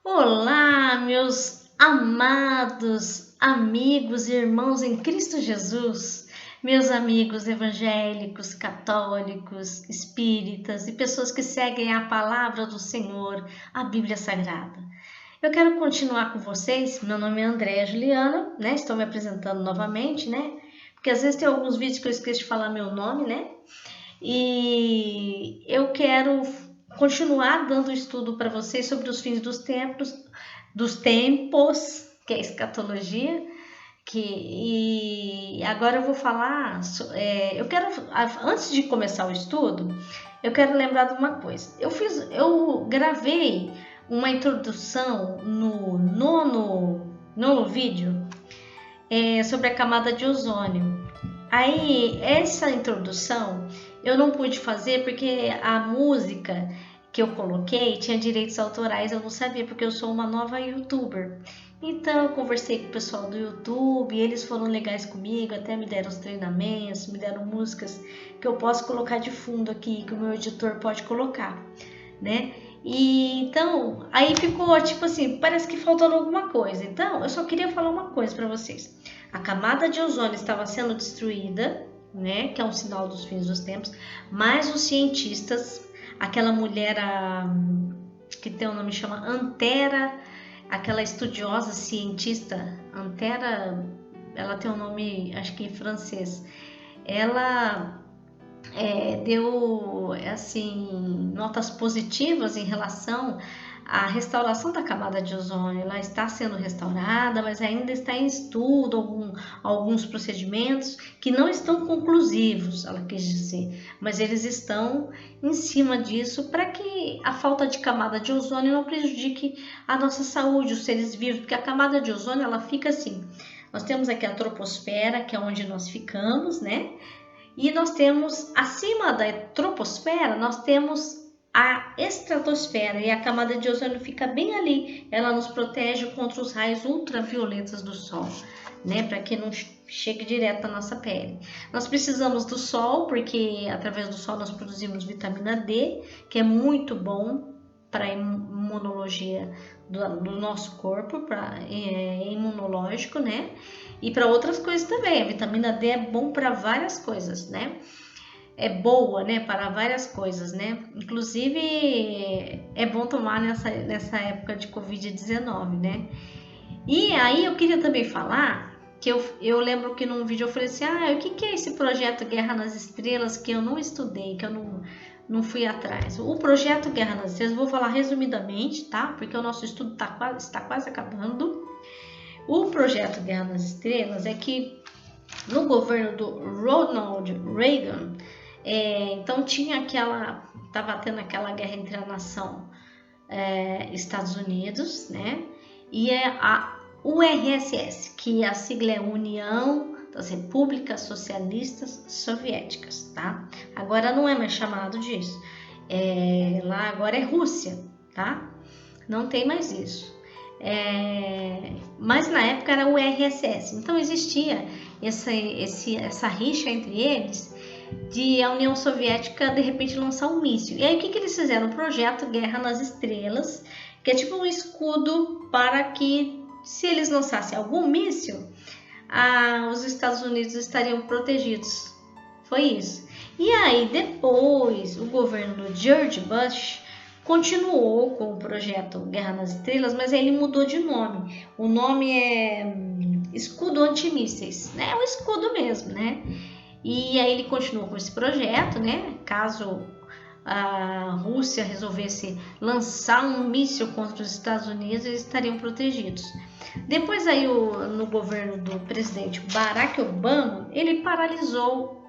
Olá, meus amados amigos e irmãos em Cristo Jesus, meus amigos evangélicos, católicos, espíritas e pessoas que seguem a palavra do Senhor, a Bíblia Sagrada. Eu quero continuar com vocês. Meu nome é Andréa Juliana, né? Estou me apresentando novamente, né? Porque às vezes tem alguns vídeos que eu esqueço de falar meu nome, né? E eu quero continuar dando estudo para vocês sobre os fins dos tempos, que é a escatologia. E agora eu vou falar. Antes de começar o estudo, eu quero lembrar de uma coisa. Eu gravei uma introdução no nono vídeo sobre a camada de ozônio. Aí, essa introdução eu não pude fazer porque a música que eu coloquei tinha direitos autorais, eu não sabia, porque eu sou uma nova youtuber. Então, eu conversei com o pessoal do YouTube, eles foram legais comigo, até me deram os treinamentos, me deram músicas que eu posso colocar de fundo aqui, que o meu editor pode colocar, né? E então, aí ficou tipo assim, parece que faltando alguma coisa. Então, eu só queria falar uma coisa para vocês. A camada de ozônio estava sendo destruída, né, que é um sinal dos fins dos tempos, mas os cientistas, aquela mulher que tem um nome chama Antera, aquela estudiosa cientista, Antera, ela tem um nome, acho que em francês, ela deu assim notas positivas em relação à restauração da camada de ozônio. Ela está sendo restaurada, mas ainda está em estudo alguns procedimentos que não estão conclusivos, ela quis dizer, mas eles estão em cima disso para que a falta de camada de ozônio não prejudique a nossa saúde, os seres vivos, porque a camada de ozônio ela fica assim. Nós temos aqui a troposfera, que é onde nós ficamos, né? E nós temos, acima da troposfera, nós temos a estratosfera, e a camada de ozônio fica bem ali. Ela nos protege contra os raios ultravioletas do Sol, né? Para que não chegue direto à nossa pele. Nós precisamos do Sol, porque através do Sol nós produzimos vitamina D, que é muito bom para a imunologia do nosso corpo, para imunológico, né? E para outras coisas também. A vitamina D é bom para várias coisas, né? É boa, né? Para várias coisas, né? Inclusive é bom tomar nessa época de Covid-19, né? E aí eu queria também falar que eu lembro que num vídeo eu falei assim, o que é esse projeto Guerra nas Estrelas que eu não estudei, que eu não fui atrás. O projeto Guerra nas Estrelas, eu vou falar resumidamente, tá? Porque o nosso estudo está quase acabando. O projeto Guerra nas Estrelas é que no governo do Ronald Reagan, então estava tendo aquela guerra entre a nação Estados Unidos, né? E a URSS, que a sigla é União das Repúblicas Socialistas Soviéticas, tá? Agora não é mais chamado disso. Lá agora é Rússia, tá? Não tem mais isso. Mas na época era o URSS, então existia essa rixa entre eles de a União Soviética de repente lançar um míssil. E aí o que eles fizeram? O projeto Guerra nas Estrelas, que é tipo um escudo para que se eles lançassem algum míssil, os Estados Unidos estariam protegidos. Foi isso. E aí depois o governo do George Bush continuou com o projeto Guerra nas Estrelas, mas ele mudou de nome. O nome é Escudo Antimísseis, né? É um escudo mesmo, né? E aí ele continuou com esse projeto, né? Caso a Rússia resolvesse lançar um míssil contra os Estados Unidos, eles estariam protegidos. Depois aí no governo do presidente Barack Obama, ele paralisou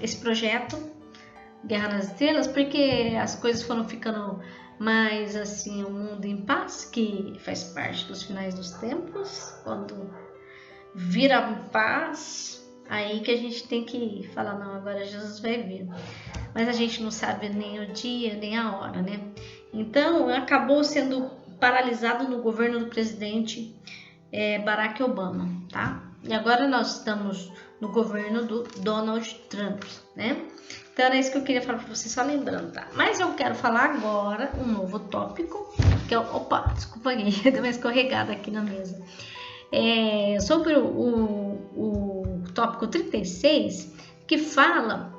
esse projeto Guerra nas Estrelas, porque as coisas foram ficando mais assim, o mundo em paz, que faz parte dos finais dos tempos, quando vira paz, aí que a gente tem que falar, não, agora Jesus vai vir. Mas a gente não sabe nem o dia, nem a hora, né? Então, acabou sendo paralisado no governo do presidente Barack Obama, tá? E agora nós estamos no governo do Donald Trump, né? Então era isso que eu queria falar para vocês, só lembrando, tá? Mas eu quero falar agora um novo tópico, que é, opa, desculpa aí, deu uma escorregada aqui na mesa. Sobre o tópico 36, que fala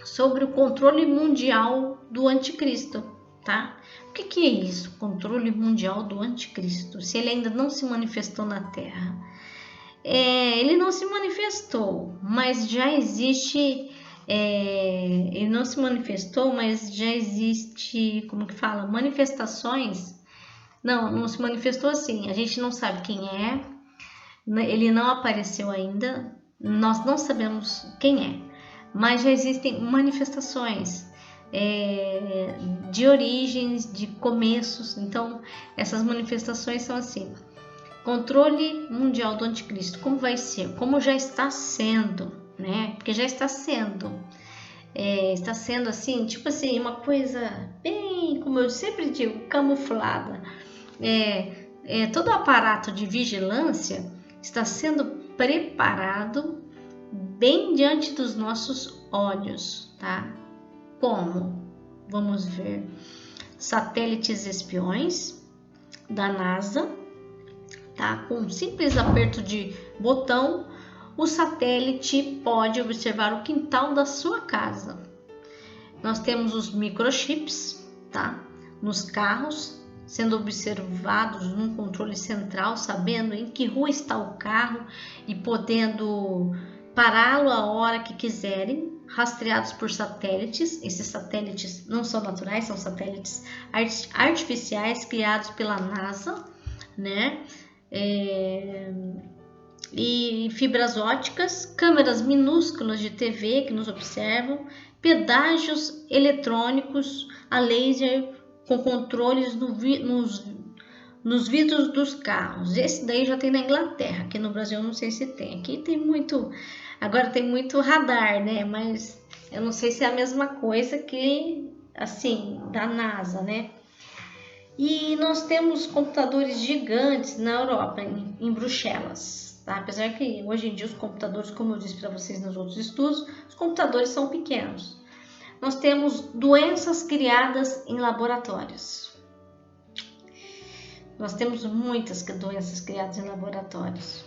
sobre o controle mundial do anticristo, tá? O que é isso? Controle mundial do anticristo, se ele ainda não se manifestou na Terra. Ele não se manifestou, mas já existe... ele não se manifestou, mas já existe, como que fala? Manifestações. Não se manifestou assim, a gente não sabe quem é, ele não apareceu ainda, nós não sabemos quem é, mas já existem manifestações de origens, de começos. Então essas manifestações são assim: controle mundial do anticristo, como vai ser, como já está sendo, né? Porque já está sendo, está sendo assim, tipo assim, uma coisa bem, como eu sempre digo, camuflada. Todo o aparato de vigilância está sendo preparado bem diante dos nossos olhos, tá? Como? Vamos ver. Satélites espiões da NASA, tá? Com um simples aperto de botão, o satélite pode observar o quintal da sua casa. Nós temos os microchips, tá? Nos carros, sendo observados num controle central, sabendo em que rua está o carro e podendo pará-lo a hora que quiserem, rastreados por satélites. Esses satélites não são naturais, são satélites artificiais criados pela NASA, né? E fibras óticas, câmeras minúsculas de TV que nos observam, pedágios eletrônicos a laser com controles nos vidros dos carros. Esse daí já tem na Inglaterra, aqui no Brasil eu não sei se tem. Aqui tem muito, agora tem muito radar, né? Mas eu não sei se é a mesma coisa que, assim, da NASA, né? E nós temos computadores gigantes na Europa, em Bruxelas, tá? Apesar que hoje em dia os computadores, como eu disse para vocês nos outros estudos, os computadores são pequenos. Nós temos doenças criadas em laboratórios. Nós temos muitas doenças criadas em laboratórios.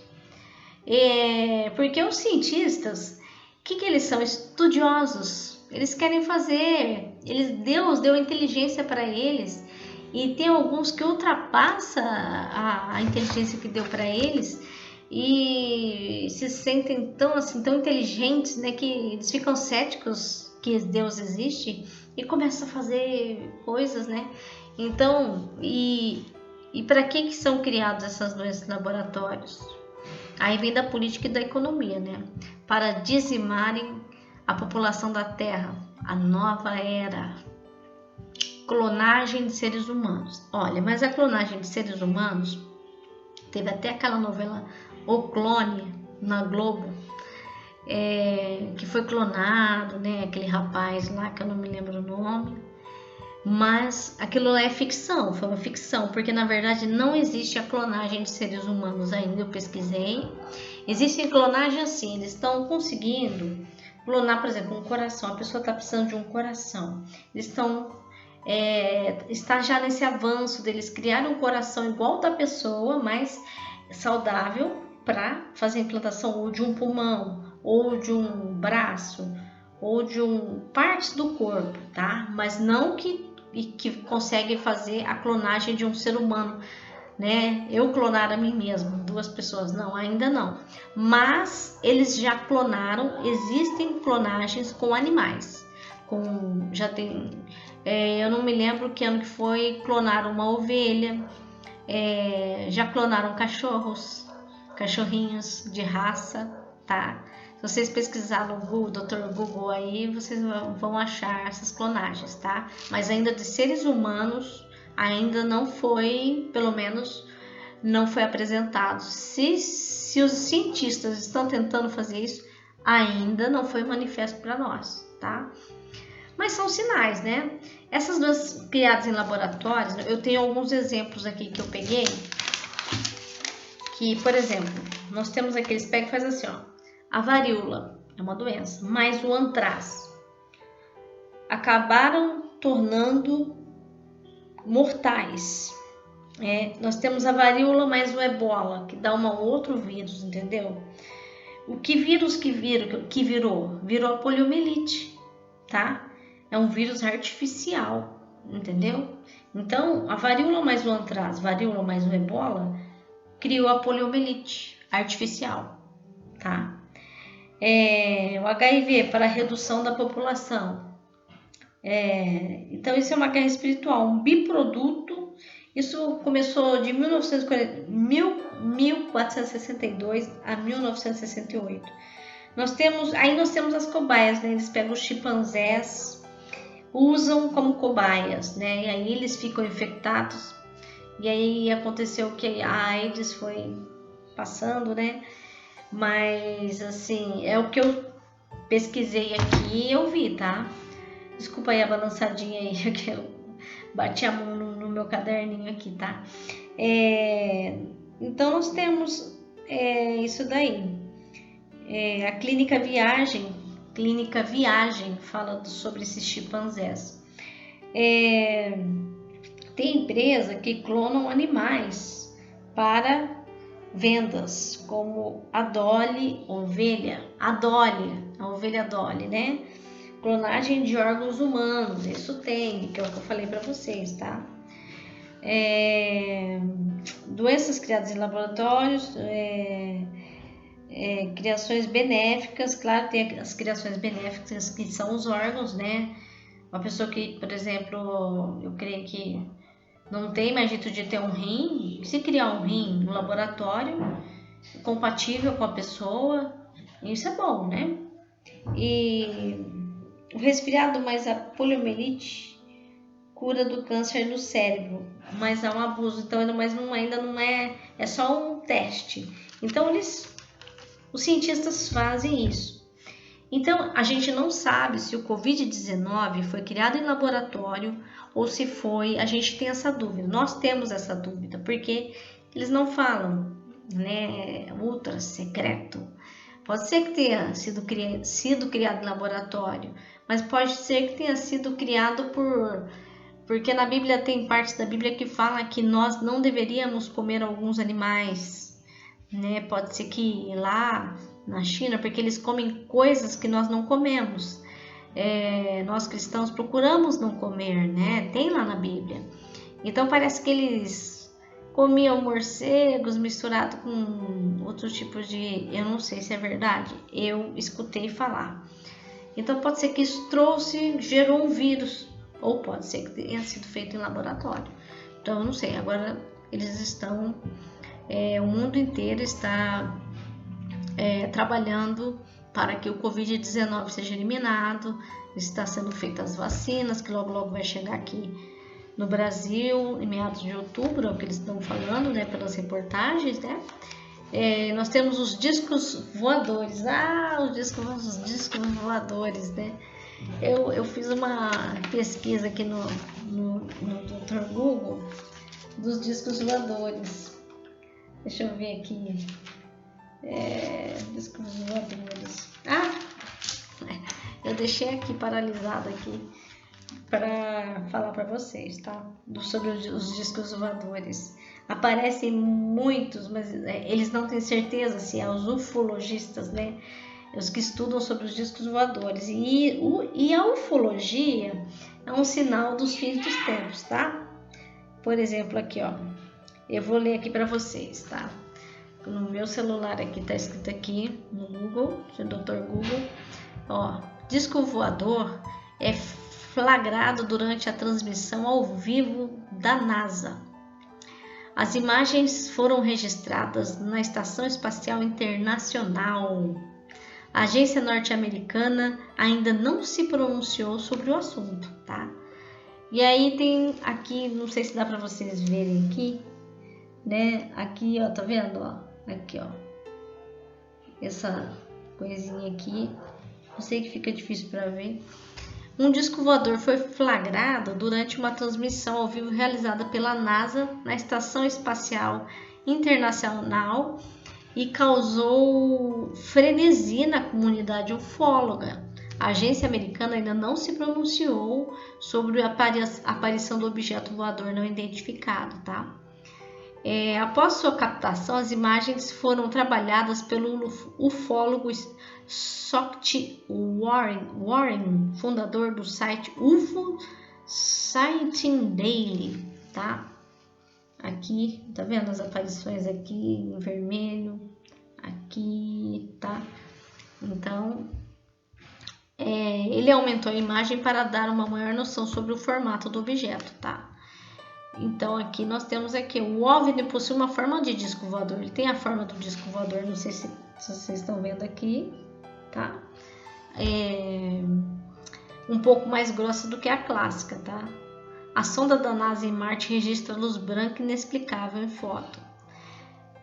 Porque os cientistas, o que eles são? Estudiosos. Eles querem fazer. Deus deu inteligência para eles. E tem alguns que ultrapassa a inteligência que deu para eles e se sentem tão inteligentes, né, que eles ficam céticos que Deus existe e começam a fazer coisas, né? Então, e para que são criadas essas doenças em laboratórios? Aí vem da política e da economia, né? Para dizimarem a população da Terra, a nova era. Clonagem de seres humanos. Olha, mas a clonagem de seres humanos, teve até aquela novela O Clone na Globo, que foi clonado, né? Aquele rapaz lá que eu não me lembro o nome. Mas aquilo lá é ficção, foi uma ficção, porque na verdade não existe a clonagem de seres humanos ainda. Eu pesquisei. Existe clonagem assim, eles estão conseguindo clonar, por exemplo, um coração. A pessoa está precisando de um coração. Eles estão está já nesse avanço deles criarem um coração igual da pessoa, mais saudável, para fazer a implantação ou de um pulmão, ou de um braço, ou de partes do corpo, tá? Mas não que consegue fazer a clonagem de um ser humano, né? Eu clonar a mim mesmo, 2 pessoas, não, ainda não. Mas eles já clonaram, existem clonagens com animais. Já tem, eu não me lembro que ano que foi, clonaram uma ovelha, já clonaram cachorrinhos de raça, tá? Se vocês pesquisarem no Google, Dr. Google aí, vocês vão achar essas clonagens, tá? Mas ainda de seres humanos, ainda não foi, pelo menos, não foi apresentado. Se os cientistas estão tentando fazer isso, ainda não foi manifesto para nós, tá? Mas são sinais, né? Essas duas criadas em laboratórios, eu tenho alguns exemplos aqui que eu peguei. Que, por exemplo, nós temos aqui, eles pegam e fazem assim, ó. A varíola é uma doença, mas o antraz acabaram tornando mortais Nós temos a varíola mais o ebola, que dá um outro vírus, entendeu? O que vírus que virou? Virou a poliomielite, tá? É um vírus artificial, entendeu? Então, a varíola mais o antraz, varíola mais o ebola, criou a poliomielite artificial, tá? O HIV para a redução da população. Então, isso é uma guerra espiritual, um biproduto. Isso começou de 1462 a 1968. Nós temos as cobaias, né? Eles pegam os chimpanzés, usam como cobaias, né? E aí eles ficam infectados. E aí aconteceu que a AIDS foi passando, né? Mas, assim, é o que eu pesquisei aqui e eu vi, tá? Desculpa aí a balançadinha aí, que eu bati a mão no meu caderninho aqui, tá? Então, nós temos isso daí. A Clínica Viagem fala sobre esses chimpanzés. Tem empresa que clonam animais para vendas, como a Dolly ovelha, a ovelha Dolly, né? Clonagem de órgãos humanos, isso tem, que é o que eu falei para vocês, tá? Doenças criadas em laboratórios, criações benéficas, claro, tem as criações benéficas que são os órgãos, né? Uma pessoa que, por exemplo, eu creio que não tem mais jeito de ter um rim, se criar um rim no laboratório, compatível com a pessoa, isso é bom, né? E o resfriado mais a poliomielite cura do câncer no cérebro, mas há um abuso, então ainda não é só um teste. Então os cientistas fazem isso. Então a gente não sabe se o Covid-19 foi criado em laboratório ou se foi, a gente tem essa dúvida, nós temos essa dúvida, porque eles não falam, né, ultra secreto. Pode ser que tenha sido criado em laboratório, mas pode ser que tenha sido criado porque na Bíblia tem partes da Bíblia que fala que nós não deveríamos comer alguns animais, né? Pode ser que lá na China, porque eles comem coisas que nós não comemos. Nós cristãos procuramos não comer, né? Tem lá na Bíblia. Então parece que eles comiam morcegos misturado com outros tipos de... Eu não sei se é verdade, eu escutei falar. Então pode ser que isso gerou um vírus, ou pode ser que tenha sido feito em laboratório. Então eu não sei, agora eles estão... o mundo inteiro está trabalhando para que o Covid-19 seja eliminado. Está sendo feitas as vacinas, que logo vai chegar aqui no Brasil, em meados de outubro, é o que eles estão falando, né, pelas reportagens, né? Nós temos os discos voadores. Os discos voadores, né? Eu fiz uma pesquisa aqui no Dr. Google dos discos voadores. Deixa eu ver aqui. Discos voadores. Eu deixei aqui paralisado aqui para falar para vocês, tá? Sobre os discos voadores. Aparecem muitos, mas eles não têm certeza se é os ufologistas, né? Os que estudam sobre os discos voadores. E a ufologia é um sinal dos fins dos tempos, tá? Por exemplo, aqui, ó. Eu vou ler aqui para vocês, tá? No meu celular aqui tá escrito aqui no Google, no Dr. Google, ó, disco voador é flagrado durante a transmissão ao vivo da NASA. As imagens foram registradas na Estação Espacial Internacional. A agência norte-americana ainda não se pronunciou sobre o assunto, tá? E aí tem aqui, não sei se dá para vocês verem aqui, né? Aqui, ó, tá vendo, ó? Aqui, ó. Essa coisinha aqui, não sei que fica difícil para ver. Um disco voador foi flagrado durante uma transmissão ao vivo realizada pela NASA na Estação Espacial Internacional e causou frenesi na comunidade ufóloga. A agência americana ainda não se pronunciou sobre a aparição do objeto voador não identificado, tá? Após sua captação, as imagens foram trabalhadas pelo ufólogo Scott Warren, fundador do site UFO Sighting Daily, tá? Aqui, tá vendo as aparições aqui em vermelho, aqui, tá? Então, ele aumentou a imagem para dar uma maior noção sobre o formato do objeto, tá? Então, aqui nós temos aqui, o OVNI possui uma forma de disco voador. Ele tem a forma do disco voador, não sei se vocês estão vendo aqui, tá? Um pouco mais grossa do que a clássica, tá? A sonda da NASA em Marte registra luz branca inexplicável em foto.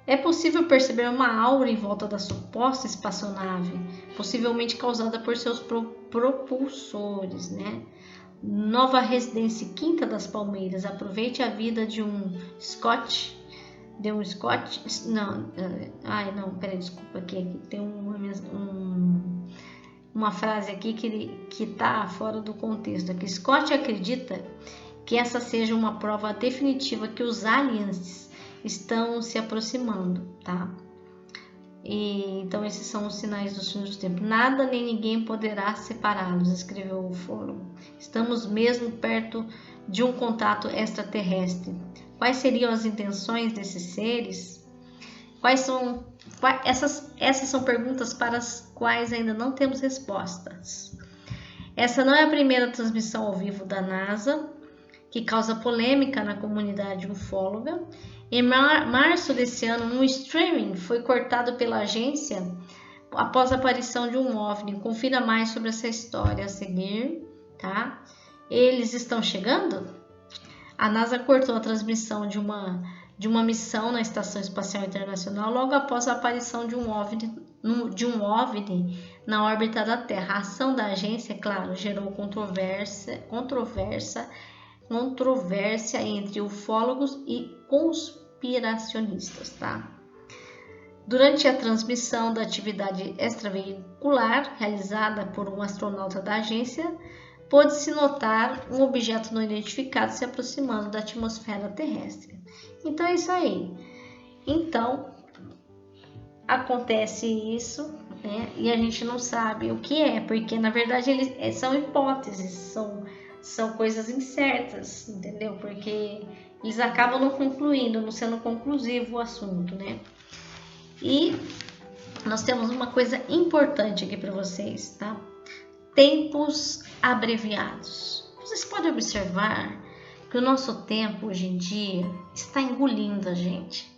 É possível perceber uma aura em volta da suposta espaçonave, possivelmente causada por seus propulsores, né? Nova Residência Quinta das Palmeiras. Aproveite a vida de um Scott. Desculpa, aqui tem uma frase aqui que tá fora do contexto. Aqui, Scott acredita que essa seja uma prova definitiva que os aliens estão se aproximando, tá? Então esses são os sinais dos fins dos tempos. Nada nem ninguém poderá separá-los, escreveu o ufólogo. Estamos mesmo perto de um contato extraterrestre. Quais seriam as intenções desses seres? Essas são perguntas para as quais ainda não temos respostas. Essa não é a primeira transmissão ao vivo da NASA, que causa polêmica na comunidade ufóloga. Em março desse ano, um streaming foi cortado pela agência após a aparição de um OVNI. Confira mais sobre essa história a seguir, tá? Eles estão chegando? A NASA cortou a transmissão de uma missão na Estação Espacial Internacional logo após a aparição de um OVNI na órbita da Terra. A ação da agência, claro, gerou controvérsia entre ufólogos e conspiracionistas, tá? Durante a transmissão da atividade extraveicular realizada por um astronauta da agência, pôde-se notar um objeto não identificado se aproximando da atmosfera terrestre. Então é isso aí. Então acontece isso, né? E a gente não sabe o que é, porque na verdade eles são hipóteses, são coisas incertas, entendeu? Porque eles acabam não concluindo, não sendo conclusivo o assunto, né? E nós temos uma coisa importante aqui para vocês, tá? Tempos abreviados. Vocês podem observar que o nosso tempo hoje em dia está engolindo a gente.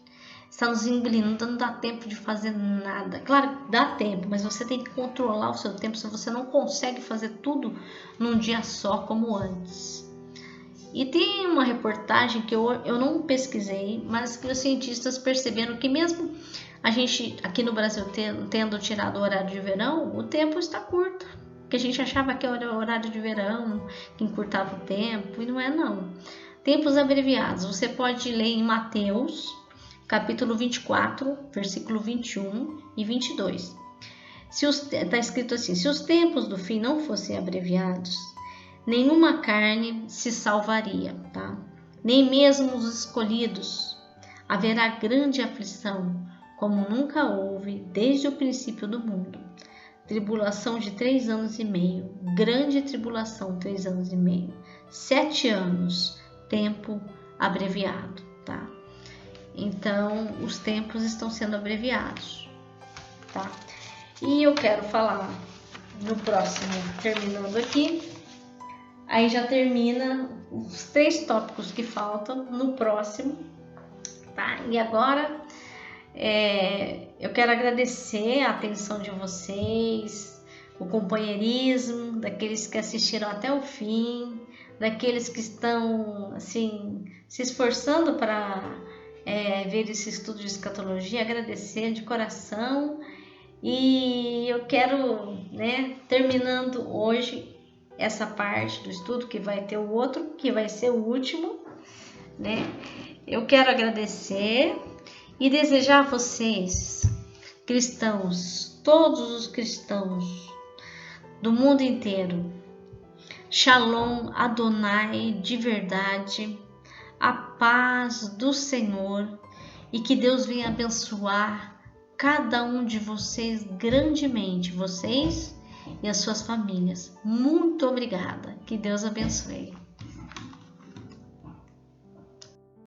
Está nos engolindo, não dá tempo de fazer nada. Claro, dá tempo, mas você tem que controlar o seu tempo, se você não consegue fazer tudo num dia só como antes. E tem uma reportagem que eu não pesquisei, mas que os cientistas perceberam que mesmo a gente aqui no Brasil tendo tirado o horário de verão, o tempo está curto. Que a gente achava que era o horário de verão, que encurtava o tempo, e não é não. Tempos abreviados. Você pode ler em Mateus, capítulo 24, versículo 21 e 22. Está escrito assim: se os tempos do fim não fossem abreviados, nenhuma carne se salvaria, tá? Nem mesmo os escolhidos. Haverá grande aflição, como nunca houve desde o princípio do mundo. Tribulação de 3 anos e meio, grande tribulação, 3 anos e meio, 7 anos, tempo abreviado, tá? Então, os tempos estão sendo abreviados, tá? E eu quero falar no próximo, terminando aqui, aí já termina os 3 tópicos que faltam no próximo, tá? E agora eu quero agradecer a atenção de vocês, o companheirismo, daqueles que assistiram até o fim, daqueles que estão assim se esforçando para ver esse estudo de escatologia, agradecer de coração. E eu quero, terminando hoje essa parte do estudo, que vai ter o outro, que vai ser o último, eu quero agradecer e desejar a vocês, cristãos, todos os cristãos do mundo inteiro, Shalom Adonai de verdade, a paz do Senhor e que Deus venha abençoar cada um de vocês grandemente, vocês e as suas famílias. Muito obrigada. Que Deus abençoe.